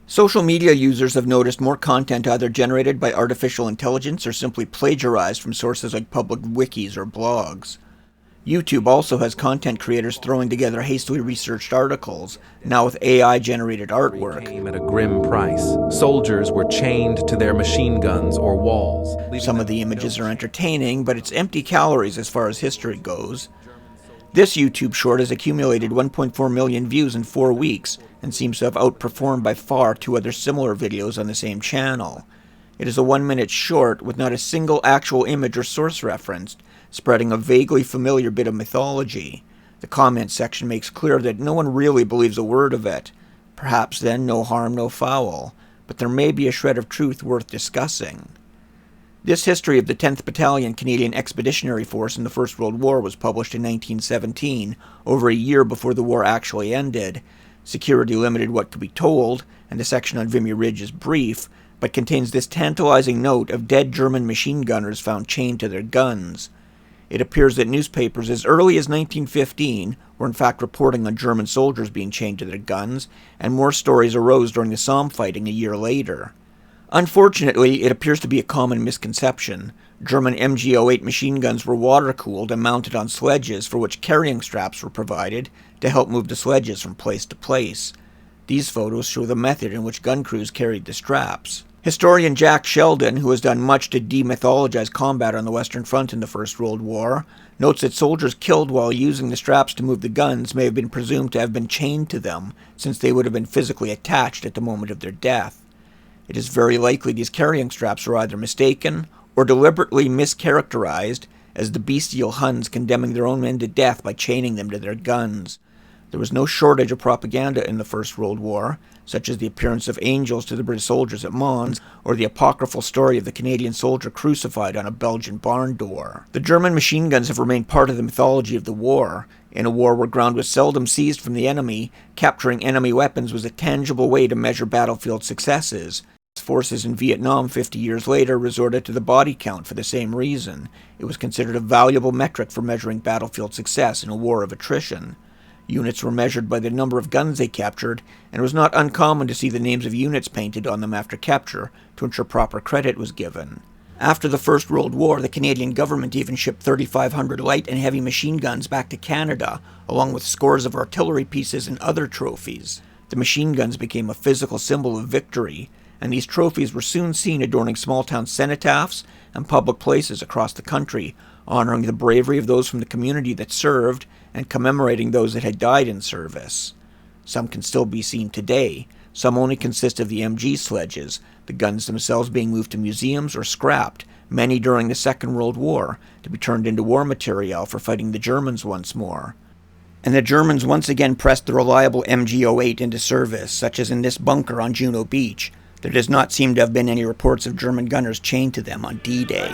Social media users have noticed more content either generated by artificial intelligence or simply plagiarized from sources like public wikis or blogs. YouTube also has content creators throwing together hastily researched articles, now with AI-generated artwork. Came at a grim price. Soldiers were chained to their machine guns or walls. Some of the images are entertaining, but it's empty calories as far as history goes. This YouTube short has accumulated 1.4 million views in 4 weeks and seems to have outperformed by far 2 other similar videos on the same channel. It is a 1-minute short with not a single actual image or source referenced, spreading a vaguely familiar bit of mythology. The comment section makes clear that no one really believes a word of it. Perhaps then no harm, no foul, but there may be a shred of truth worth discussing. This history of the 10th Battalion Canadian Expeditionary Force in the First World War was published in 1917, over a year before the war actually ended. Security limited what could be told, and the section on Vimy Ridge is brief, but contains this tantalizing note of dead German machine gunners found chained to their guns. It appears that newspapers as early as 1915 were in fact reporting on German soldiers being chained to their guns, and more stories arose during the Somme fighting a year later. Unfortunately, it appears to be a common misconception. German MG-08 machine guns were water-cooled and mounted on sledges for which carrying straps were provided to help move the sledges from place to place. These photos show the method in which gun crews carried the straps. Historian Jack Sheldon, who has done much to demythologize combat on the Western Front in the First World War, notes that soldiers killed while using the straps to move the guns may have been presumed to have been chained to them, since they would have been physically attached at the moment of their death. It is very likely these carrying straps were either mistaken or deliberately mischaracterized as the bestial Huns condemning their own men to death by chaining them to their guns. There was no shortage of propaganda in the First World War, such as the appearance of angels to the British soldiers at Mons, or the apocryphal story of the Canadian soldier crucified on a Belgian barn door. The German machine guns have remained part of the mythology of the war. In a war where ground was seldom seized from the enemy, capturing enemy weapons was a tangible way to measure battlefield successes. Forces in Vietnam 50 years later resorted to the body count for the same reason. It was considered a valuable metric for measuring battlefield success in a war of attrition. Units were measured by the number of guns they captured, and it was not uncommon to see the names of units painted on them after capture to ensure proper credit was given. After the First World War, the Canadian government even shipped 3,500 light and heavy machine guns back to Canada, along with scores of artillery pieces and other trophies. The machine guns became a physical symbol of victory, and these trophies were soon seen adorning small-town cenotaphs and public places across the country, honoring the bravery of those from the community that served and commemorating those that had died in service. Some can still be seen today. Some only consist of the MG sledges, the guns themselves being moved to museums or scrapped, many during the Second World War, to be turned into war material for fighting the Germans once more. And the Germans once again pressed the reliable MG-08 into service, such as in this bunker on Juno Beach. There does not seem to have been any reports of German gunners chained to them on D-Day.